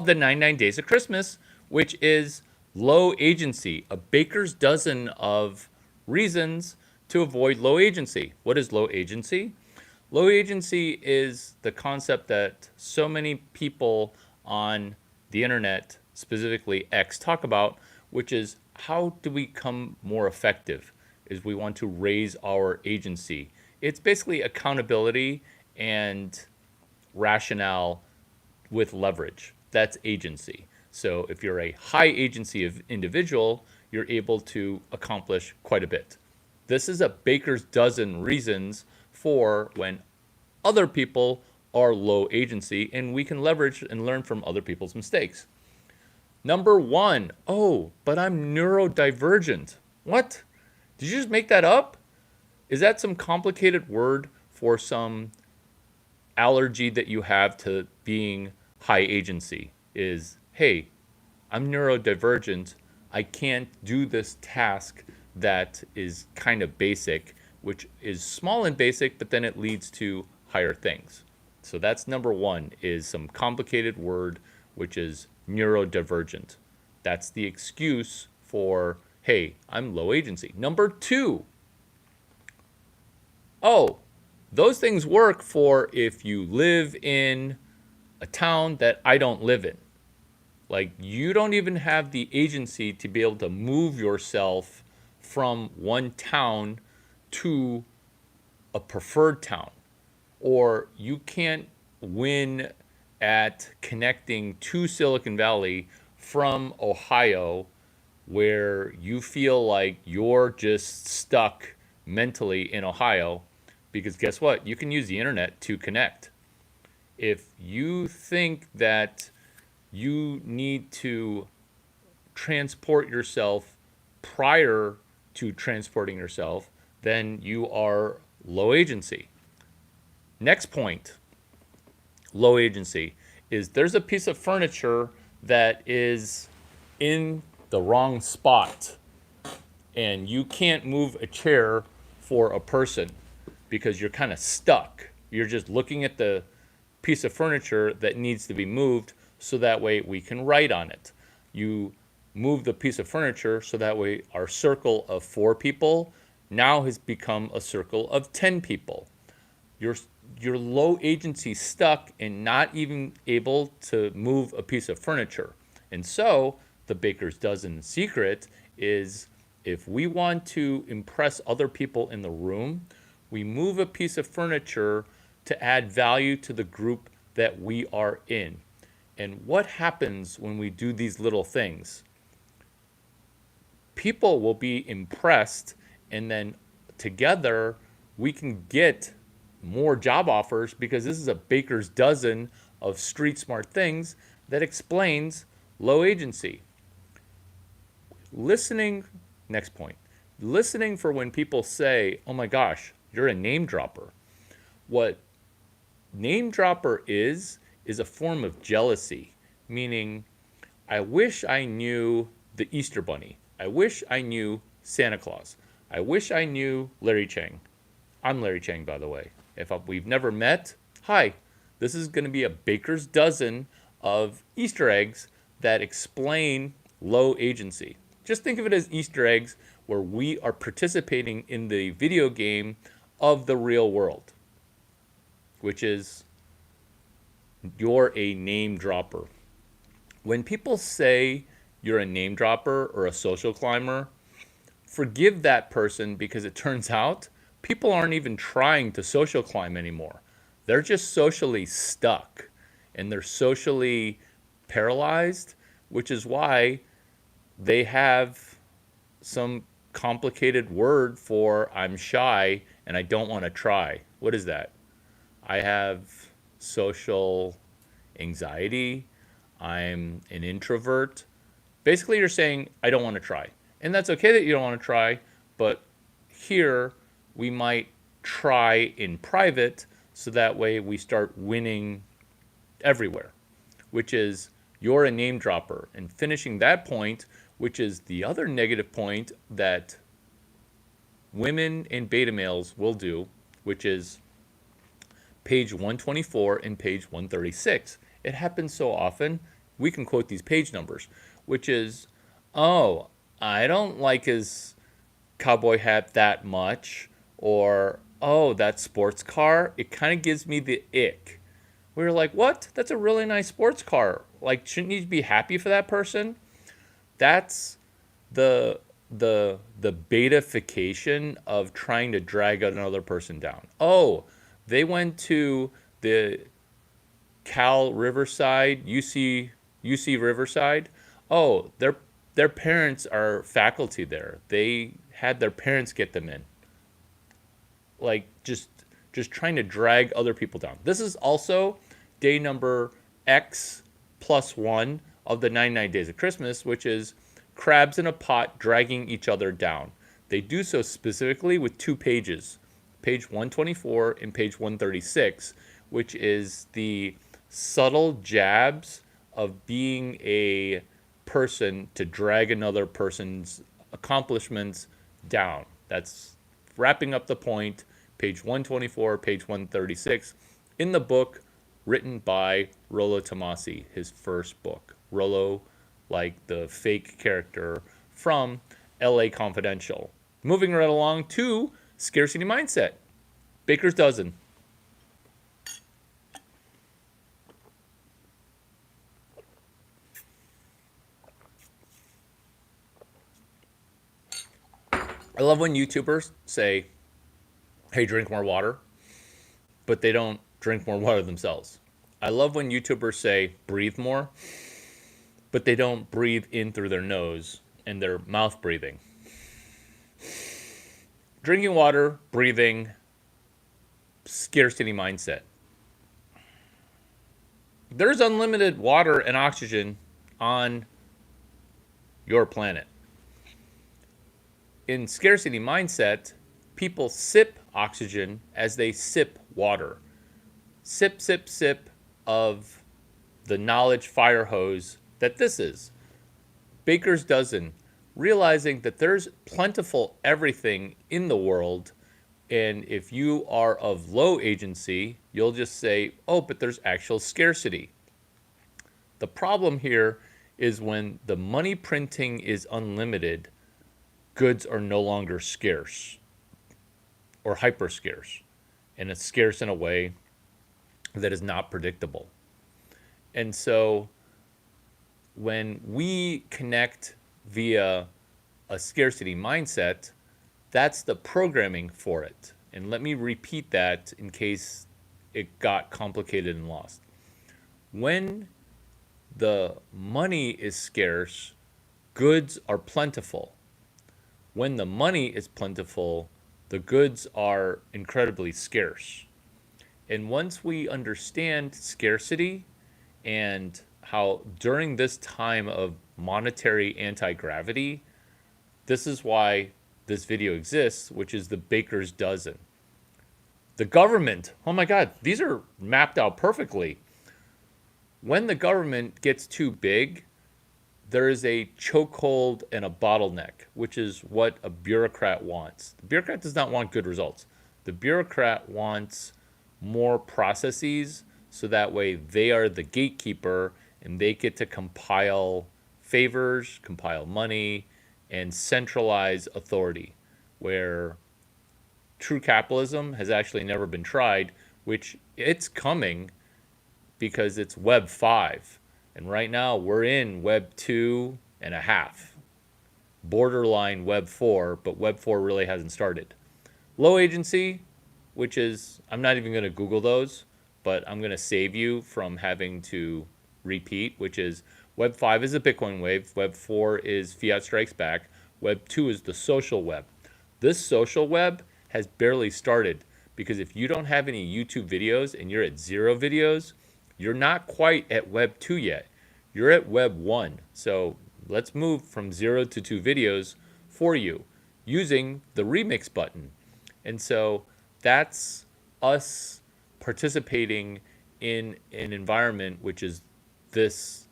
the 99 Days of Christmas, which is low agency, a baker's dozen of reasons to avoid low agency. What is low agency? Low agency is the concept that so many people on the internet, specifically X, talk about, which is how do we become more effective? Is we want to raise our agency. It's basically accountability and rationale with leverage. That's agency. So if you're a high agency of individual, you're able to accomplish quite a bit. This is a baker's dozen reasons for when other people are low agency and we can leverage and learn from other people's mistakes. Number one, oh, but I'm neurodivergent. What? Did you just make that up? Is that some complicated word for some allergy that you have to being high agency? Is, hey, I'm neurodivergent. I can't do this task that is kind of basic, which is small and basic, but then it leads to higher things. So that's number one, is some complicated word, which is neurodivergent. That's the excuse for, hey, I'm low agency. Number two, oh, those things work for if you live in a town that I don't live in. Like, you don't even have the agency to be able to move yourself from one town to a preferred town. Or you can't win at connecting to Silicon Valley from Ohio, where you feel like you're just stuck mentally in Ohio, because guess what? You can use the internet to connect. If you think that you need to transport yourself prior to transporting yourself, then you are low agency. Next point, low agency, is there's a piece of furniture that is in the wrong spot and you can't move a chair for a person because you're kind of stuck. You're just looking at the piece of furniture that needs to be moved so that way we can write on it. You move the piece of furniture so that way our circle of 4 people now has become a circle of 10 people. You're low agency stuck and not even able to move a piece of furniture. And so the baker's dozen secret is, if we want to impress other people in the room, we move a piece of furniture to add value to the group that we are in. And what happens when we do these little things? People will be impressed, and then together we can get more job offers, because this is a baker's dozen of street smart things that explains low agency. Listening, next point, listening for when people say, oh my gosh, you're a name dropper. What name dropper is a form of jealousy, meaning, I wish I knew the Easter Bunny. I wish I knew Santa Claus. I wish I knew Larry Chang. I'm Larry Chang, by the way. If we've never met, hi. This is going to be a baker's dozen of Easter eggs that explain low agency. Just think of it as Easter eggs where we are participating in the video game of the real world, which is you're a name dropper. When people say you're a name dropper or a social climber, forgive that person, because it turns out people aren't even trying to social climb anymore. They're just socially stuck and they're socially paralyzed, which is why they have some complicated word for I'm shy and I don't want to try. What is that? I have social anxiety. I'm an introvert. Basically, you're saying, I don't want to try. And that's okay that you don't want to try, but here we might try in private so that way we start winning everywhere, which is you're a name dropper. And finishing that point, which is the other negative point that women and beta males will do, which is page 124 and page 136. It happens so often. we can quote these page numbers, which is, oh, I don't like his cowboy hat that much, or oh, that sports car, it kind of gives me the ick. We were like, what? That's a really nice sports car. Like, shouldn't you be happy for that person? That's the the betification of trying to drag another person down. Oh, they went to the Cal Riverside, UC Riverside. Oh, their parents are faculty there. They had their parents get them in. Like just trying to drag other people down. This is also day number X plus 1 of the 99 Days of Christmas, which is crabs in a pot dragging each other down. They do so specifically with 2 pages, page 124 and page 136, which is the subtle jabs of being a person to drag another person's accomplishments down. That's wrapping up the point, page 124, page 136, in the book written by Rollo Tomasi, his first book. Rollo, like the fake character from LA Confidential. Moving right along to Scarcity Mindset, Baker's Dozen. I love when YouTubers say, hey, drink more water, but they don't drink more water themselves. I love when YouTubers say, breathe more, but they don't breathe in through their nose and their mouth breathing. Drinking water, breathing, scarcity mindset. There's unlimited water and oxygen on your planet. In scarcity mindset, people sip oxygen as they sip water. Sip, sip, sip of the knowledge fire hose that this is. Baker's Dozen, realizing that there's plentiful everything in the world, and if you are of low agency, you'll just say, oh, but there's actual scarcity. The problem here is when the money printing is unlimited, goods are no longer scarce or hyper scarce, and it's scarce in a way that is not predictable. And so when we connect via a scarcity mindset, that's the programming for it. And let me repeat that in case it got complicated and lost. When the money is scarce, goods are plentiful. When the money is plentiful, the goods are incredibly scarce. And once we understand scarcity and how during this time of monetary anti-gravity, this is why this video exists, which is the Baker's Dozen. The government, oh my God, these are mapped out perfectly. When the government gets too big, there is a chokehold and a bottleneck, which is what a bureaucrat wants. The bureaucrat does not want good results. The bureaucrat wants more processes so that way they are the gatekeeper and they get to compile favors, compile money, and centralize authority, where true capitalism has actually never been tried, which it's coming because it's Web 5. And right now we're in Web 2.5, borderline Web 4, but Web 4 really hasn't started. Low agency, which is, I'm not even going to Google those, but I'm going to save you from having to repeat, which is Web 5 is a Bitcoin wave, Web 4 is fiat strikes back, Web 2 is the social web. This social web has barely started because if you don't have any YouTube videos and you're at 0 videos, you're not quite at Web 2 yet. You're at Web 1. So let's move from 0 to 2 videos for you using the remix button. And so that's us participating in an environment which is this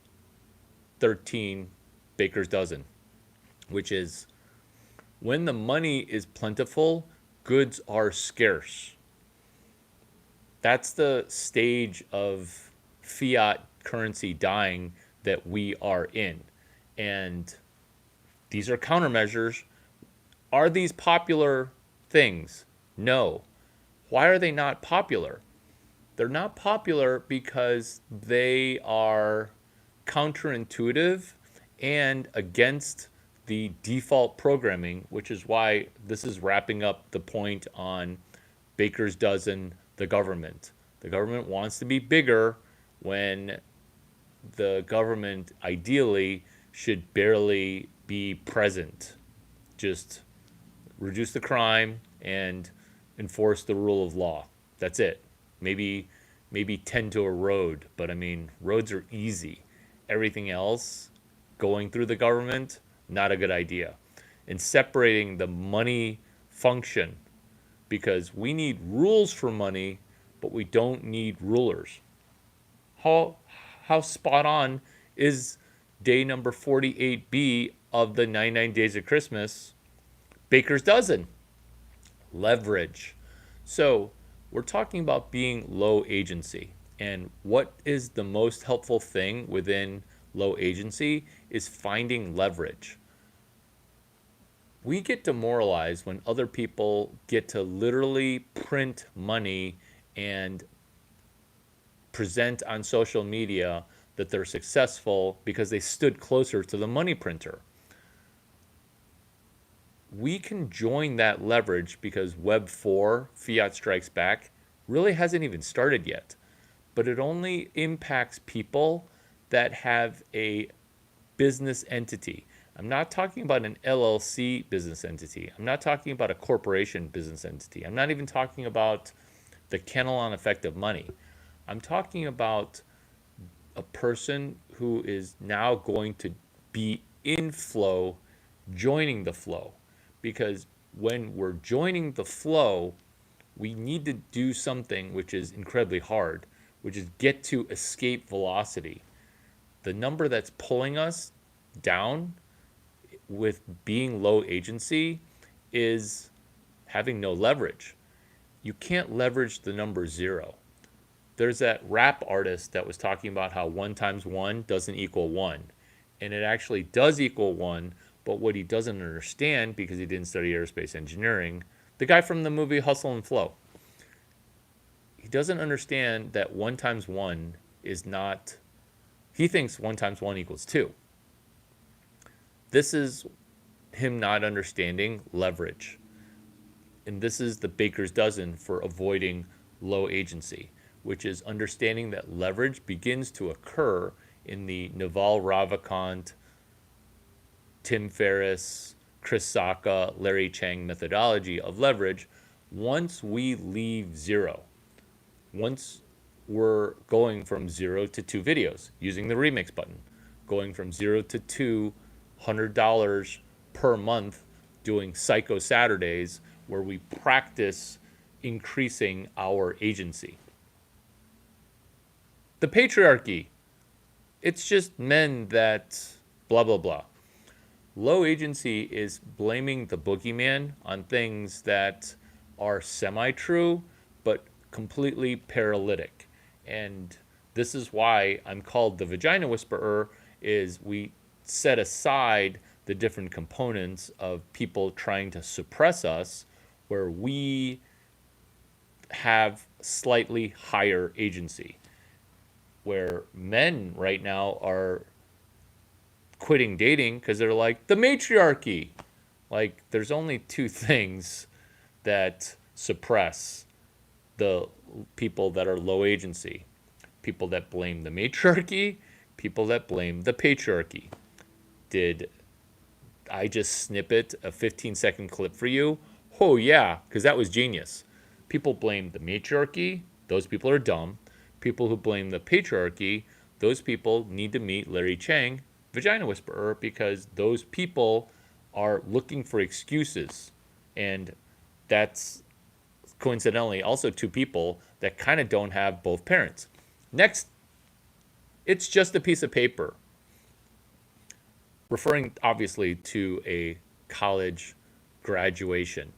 13 Baker's Dozen, which is when the money is plentiful, goods are scarce. That's the stage of fiat currency dying that we are in. And these are countermeasures. Are these popular things? No. Why are they not popular? They're not popular because they are counterintuitive and against the default programming, which is why this is wrapping up the point on Baker's dozen, the government. The government wants to be bigger when the government ideally should barely be present. Just reduce the crime and enforce the rule of law. That's it. Maybe tend to a road, but I mean, roads are easy. Everything else, going through the government, not a good idea. And separating the money function, because we need rules for money, but we don't need rulers. How how spot on is day number 48B of the 99 Days of Christmas Baker's Dozen? Leverage. So we're talking about being low agency. And what is the most helpful thing within low agency is finding leverage. We get demoralized when other people get to literally print money and present on social media that they're successful because they stood closer to the money printer. We can join that leverage because Web 4, Fiat Strikes Back, really hasn't even started yet. But it only impacts people that have a business entity. I'm not talking about an LLC business entity. I'm not talking about a corporation business entity. I'm not even talking about the kennel on effect of money. I'm talking about a person who is now going to be in flow, joining the flow. Because when we're joining the flow, we need to do something which is incredibly hard, which is get to escape velocity. The number that's pulling us down with being low agency is having no leverage. You can't leverage the number 0. There's that rap artist that was talking about how 1 times 1 doesn't equal 1. And it actually does equal 1, but what he doesn't understand, because he didn't study aerospace engineering, the guy from the movie Hustle and Flow, he doesn't understand that 1 times 1 is not, he thinks 1 times 1 equals 2. This is him not understanding leverage. And this is the Baker's dozen for avoiding low agency, which is understanding that leverage begins to occur in the Naval Ravikant, Tim Ferriss, Chris Sacca, Larry Chang methodology of leverage once we leave 0. Once we're going from 0 to 2 videos using the remix button, going from 0 to 2, $100 per month doing Psycho Saturdays where we practice increasing our agency. The patriarchy, it's just men that blah, blah, blah. Low agency is blaming the boogeyman on things that are semi-true, but completely paralytic. And this is why I'm called the vagina whisperer, is we set aside the different components of people trying to suppress us, where we have slightly higher agency. Where men right now are quitting dating because they're like, the matriarchy. Like, there's only 2 things that suppress the people that are low agency. People that blame the matriarchy, people that blame the patriarchy. Did I just snippet a 15-second clip for you? Oh, yeah, because that was genius. People blame the matriarchy. Those people are dumb. People who blame the patriarchy, those people need to meet Larry Chang, vagina whisperer, because those people are looking for excuses. And that's coincidentally also 2 people that kind of don't have both parents. Next, it's just a piece of paper. Referring obviously to a college graduation.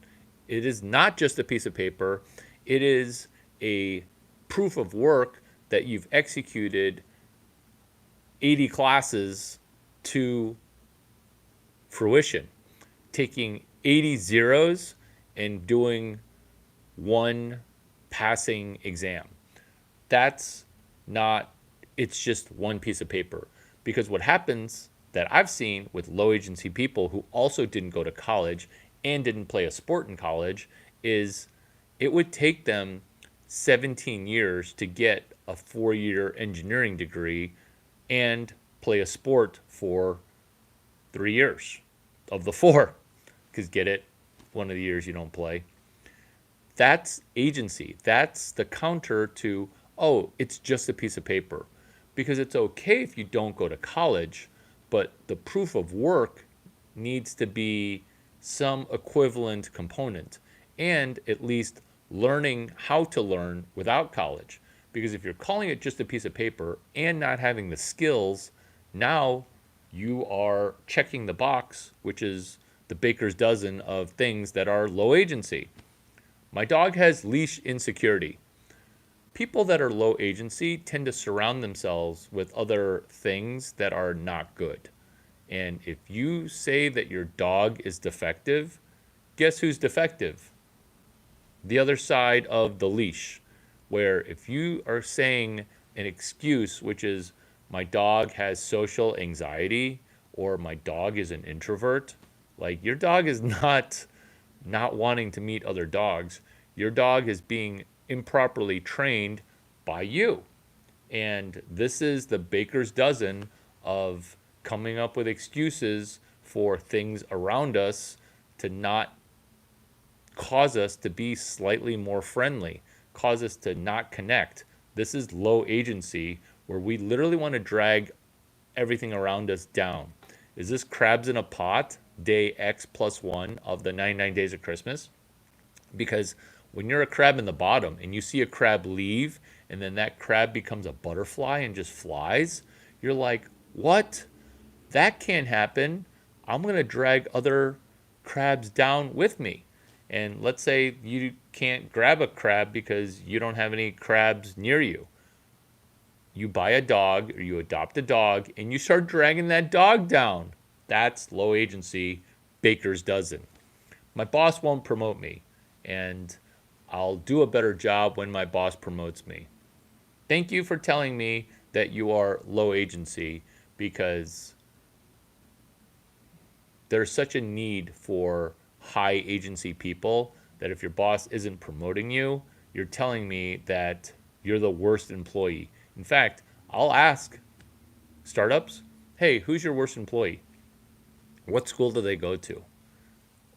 It is not just a piece of paper. It is a proof of work that you've executed 80 classes to fruition, taking 80 zeros and doing one passing exam. That's not, it's just one piece of paper. Because what happens that I've seen with low agency people who also didn't go to college and didn't play a sport in college is it would take them 17 years to get a 4-year engineering degree and play a sport for 3 years of the four. Because get it, one of the years you don't play. That's agency. That's the counter to, oh, it's just a piece of paper. Because it's okay if you don't go to college, but the proof of work needs to be some equivalent component and at least learning how to learn without college. Because if you're calling it just a piece of paper and not having the skills, now you are checking the box, which is the baker's dozen of things that are low agency. My dog has leash insecurity. People that are low agency tend to surround themselves with other things that are not good. And if you say that your dog is defective, guess who's defective? The other side of the leash, where if you are saying an excuse, which is my dog has social anxiety or my dog is an introvert, like your dog is not wanting to meet other dogs. Your dog is being improperly trained by you. And this is the baker's dozen of coming up with excuses for things around us to not cause us to be slightly more friendly, cause us to not connect. This is low agency where we literally want to drag everything around us down. Is this crabs in a pot, day X plus one of the 99 days of Christmas? Because when you're a crab in the bottom and you see a crab leave and then that crab becomes a butterfly and just flies, you're like, what? That can't happen. I'm going to drag other crabs down with me. And let's say you can't grab a crab because you don't have any crabs near you. You buy a dog or you adopt a dog and you start dragging that dog down. That's low agency, baker's dozen. My boss won't promote me, and I'll do a better job when my boss promotes me. Thank you for telling me that you are low agency, because there's such a need for high agency people that if your boss isn't promoting you, you're telling me that you're the worst employee. In fact, I'll ask startups, hey, who's your worst employee? What school do they go to?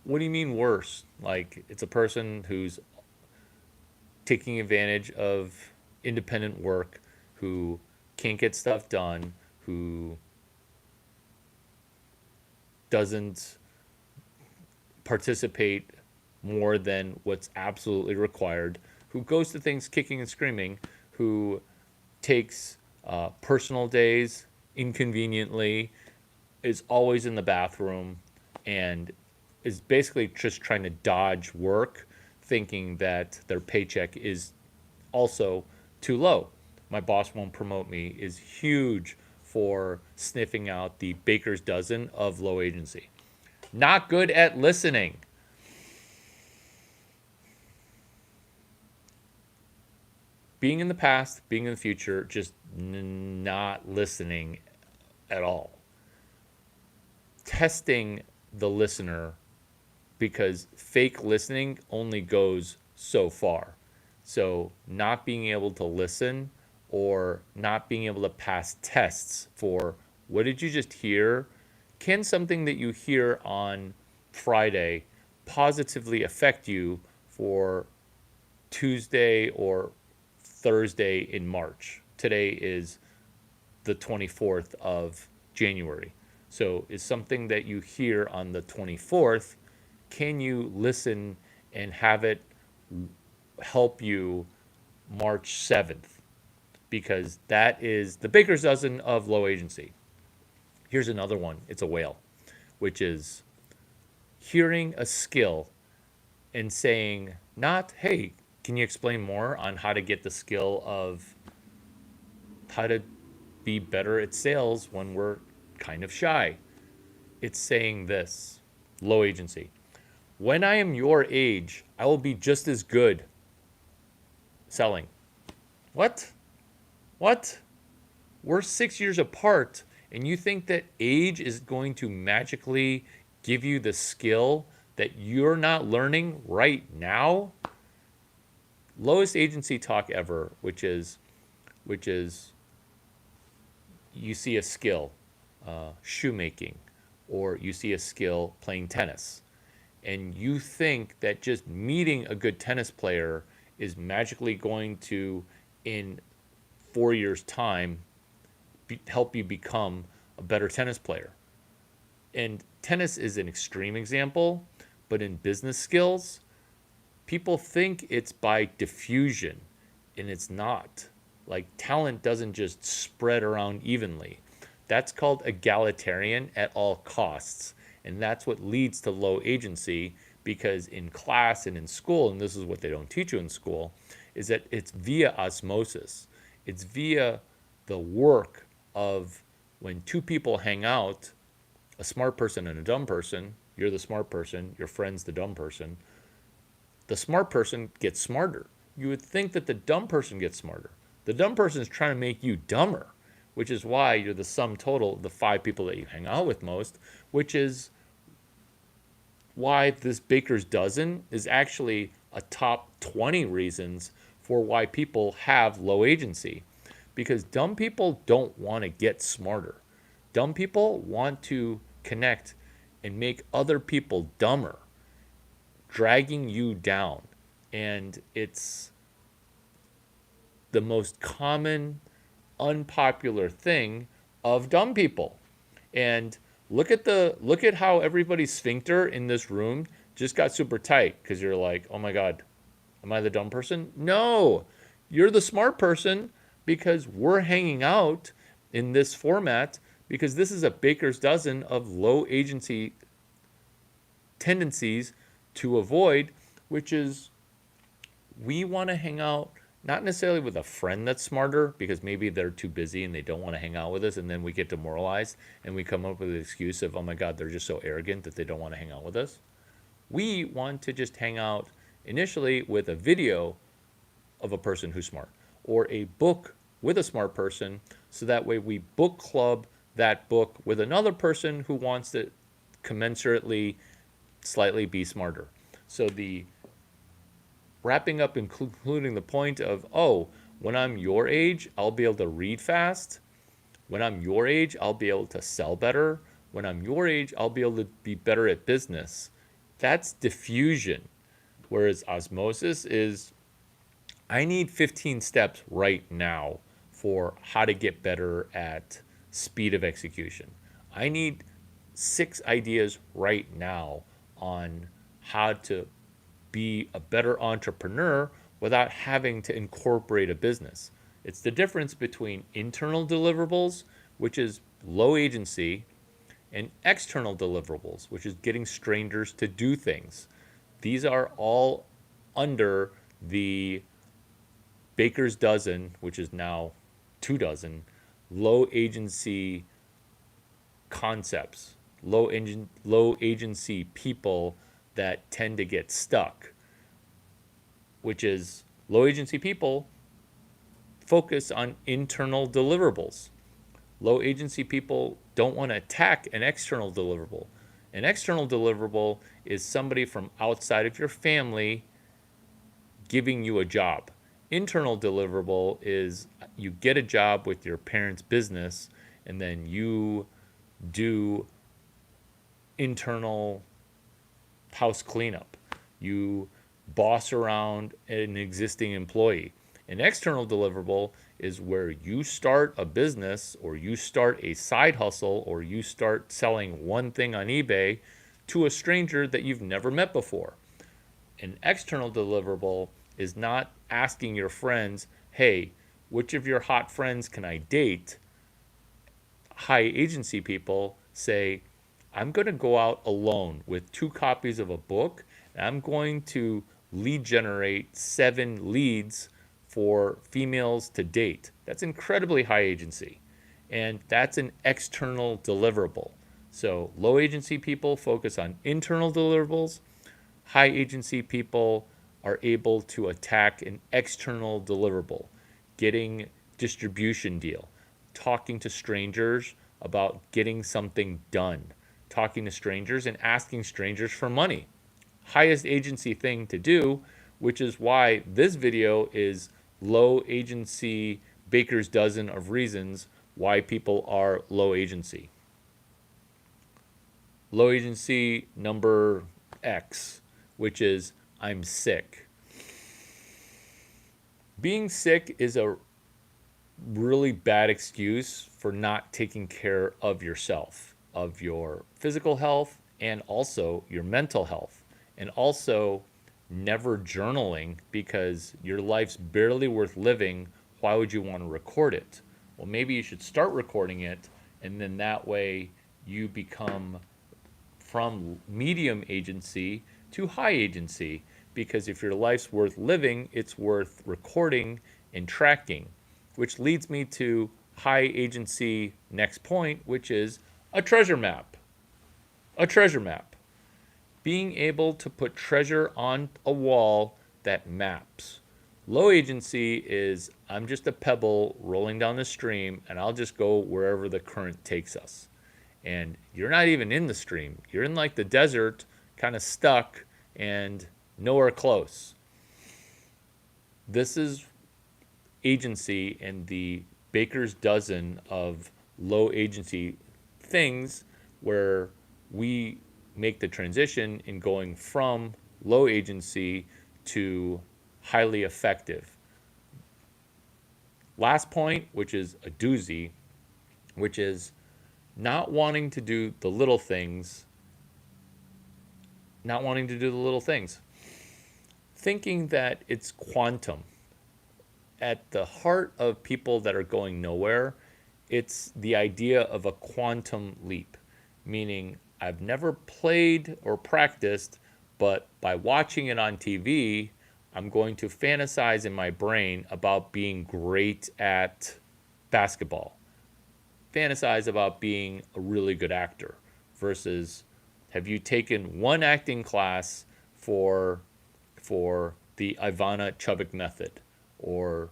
What do you mean worse? Like, it's a person who's taking advantage of independent work, who can't get stuff done, who doesn't participate more than what's absolutely required, who goes to things kicking and screaming, who takes personal days inconveniently, is always in the bathroom, and is basically just trying to dodge work, thinking that their paycheck is also too low. My boss won't promote me is huge for sniffing out the baker's dozen of low agency. Not good at listening. Being in the past, being in the future, just not listening at all. Testing the listener, because fake listening only goes so far. So not being able to listen or not being able to pass tests for what did you just hear? Can something that you hear on Friday positively affect you for Tuesday or Thursday in March? Today is the 24th of January. So is something that you hear on the 24th, can you listen and have it help you March 7th? Because that is the baker's dozen of low agency. Here's another one. It's a whale, which is hearing a skill and saying not, hey, can you explain more on how to get the skill of how to be better at sales when we're kind of shy. It's saying this, low agency. When I am your age, I will be just as good selling. What? What? We're 6 years apart, and you think that age is going to magically give you the skill that you're not learning right now? Lowest agency talk ever, which is you see a skill, shoemaking, or you see a skill playing tennis, and you think that just meeting a good tennis player is magically going to, in 4 years' time, help you become a better tennis player. And tennis is an extreme example, but in business skills, people think it's by diffusion, and it's not. Like, talent doesn't just spread around evenly. That's called egalitarian at all costs. And that's what leads to low agency, because in class and in school, and this is what they don't teach you in school, is that it's via osmosis. It's via the work of when two people hang out, a smart person and a dumb person, you're the smart person, your friend's the dumb person, the smart person gets smarter. You would think that the dumb person gets smarter. The dumb person is trying to make you dumber, which is why you're the sum total of the 5 people that you hang out with most, which is why this baker's dozen is actually a top 20 reasons for why people have low agency. Because dumb people don't want to get smarter. Dumb people want to connect and make other people dumber, dragging you down. And it's the most common, unpopular thing of dumb people. And look at how everybody's sphincter in this room just got super tight, because you're like, oh my God, am I the dumb person? No, you're the smart person, because we're hanging out in this format because this is a baker's dozen of low agency tendencies to avoid, which is we want to hang out not necessarily with a friend that's smarter, because maybe they're too busy and they don't want to hang out with us, and then we get demoralized and we come up with the excuse of, oh my God, they're just so arrogant that they don't want to hang out with us. We want to just hang out initially with a video of a person who's smart, or a book with a smart person, so that way we book club that book with another person who wants to commensurately slightly be smarter. So the wrapping up and concluding the point of, oh, when I'm your age, I'll be able to read fast. When I'm your age, I'll be able to sell better. When I'm your age, I'll be able to be better at business. That's diffusion. Whereas osmosis is, I need 15 steps right now for how to get better at speed of execution. I need 6 ideas right now on how to be a better entrepreneur without having to incorporate a business. It's the difference between internal deliverables, which is low agency, and external deliverables, which is getting strangers to do things. These are all under the baker's dozen, which is now 2 dozen, low agency concepts, low agency people that tend to get stuck, which is low agency people focus on internal deliverables. Low agency people don't want to attack an external deliverable. An external deliverable is somebody from outside of your family giving you a job. Internal deliverable is you get a job with your parents' business, and then you do internal house cleanup. You boss around an existing employee. An external deliverable is where you start a business, or you start a side hustle, or you start selling one thing on eBay to a stranger that you've never met before. An external deliverable is not asking your friends, hey, which of your hot friends can I date? High agency people say, I'm going to go out alone with 2 copies of a book, and I'm going to lead generate 7 leads for females to date. That's incredibly high agency. And that's an external deliverable. So low agency people focus on internal deliverables. High agency people are able to attack an external deliverable, getting distribution deal, talking to strangers about getting something done, talking to strangers and asking strangers for money. Highest agency thing to do, which is why this video is low agency baker's dozen of reasons why people are low agency. Low agency number X, which is I'm sick. Being sick is a really bad excuse for not taking care of yourself, of your physical health, and also your mental health, and also never journaling because your life's barely worth living. Why would you want to record it? Well, maybe you should start recording it, and then that way you become from medium agency to high agency, because if your life's worth living, it's worth recording and tracking, which leads me to high agency next point, which is a treasure map. A treasure map. Being able to put treasure on a wall that maps. Low agency is I'm just a pebble rolling down the stream and I'll just go wherever the current takes us. And you're not even in the stream. You're in like the desert, kind of stuck and nowhere close. This is agency and the baker's dozen of low agency things where we make the transition in going from low agency to highly effective. Last point, which is a doozy, which is not wanting to do the little things, thinking that it's quantum. At the heart of people that are going nowhere, it's the idea of a quantum leap, meaning I've never played or practiced, but by watching it on TV, I'm going to fantasize in my brain about being great at basketball, fantasize about being a really good actor, versus have you taken one acting class for the Ivana Chubbuck method, or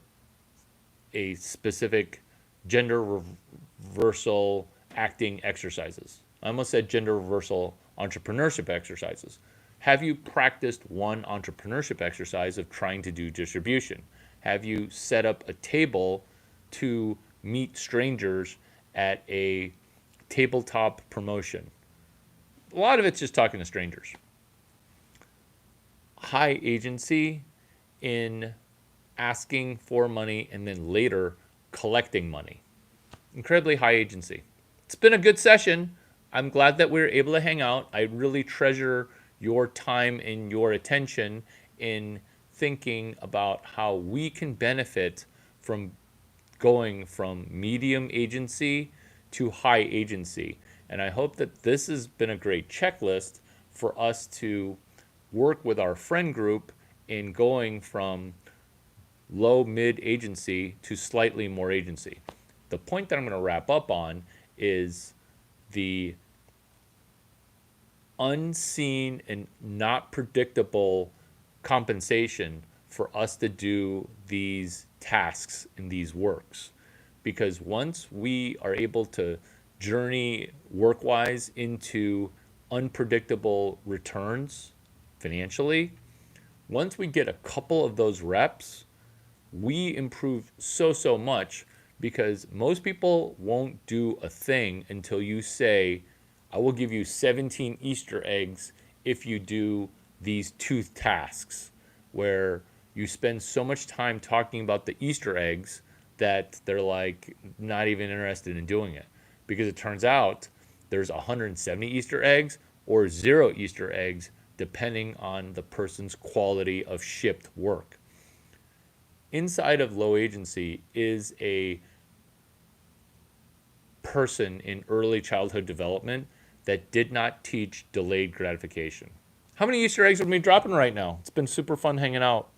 a specific gender reversal acting exercises? I almost said gender reversal entrepreneurship exercises. Have you practiced one entrepreneurship exercise of trying to do distribution? Have you set up a table to meet strangers at a tabletop promotion? A lot of it's just talking to strangers. High agency in asking for money and then later collecting money. Incredibly high agency. It's been a good session. I'm glad that we were able to hang out. I really treasure your time and your attention in thinking about how we can benefit from going from medium agency to high agency. And I hope that this has been a great checklist for us to work with our friend group in going from low mid agency to slightly more agency. The point that I'm going to wrap up on is the unseen and not predictable compensation for us to do these tasks and these works. Because once we are able to journey work-wise into unpredictable returns financially, once we get a couple of those reps, we improve so much, because most people won't do a thing until you say, I will give you 17 Easter eggs if you do these 2 tasks, where you spend so much time talking about the Easter eggs that they're like not even interested in doing it, because it turns out there's 170 Easter eggs or 0 Easter eggs depending on the person's quality of shipped work. Inside of low agency is a person in early childhood development that did not teach delayed gratification. How many Easter eggs are we dropping right now? It's been super fun hanging out.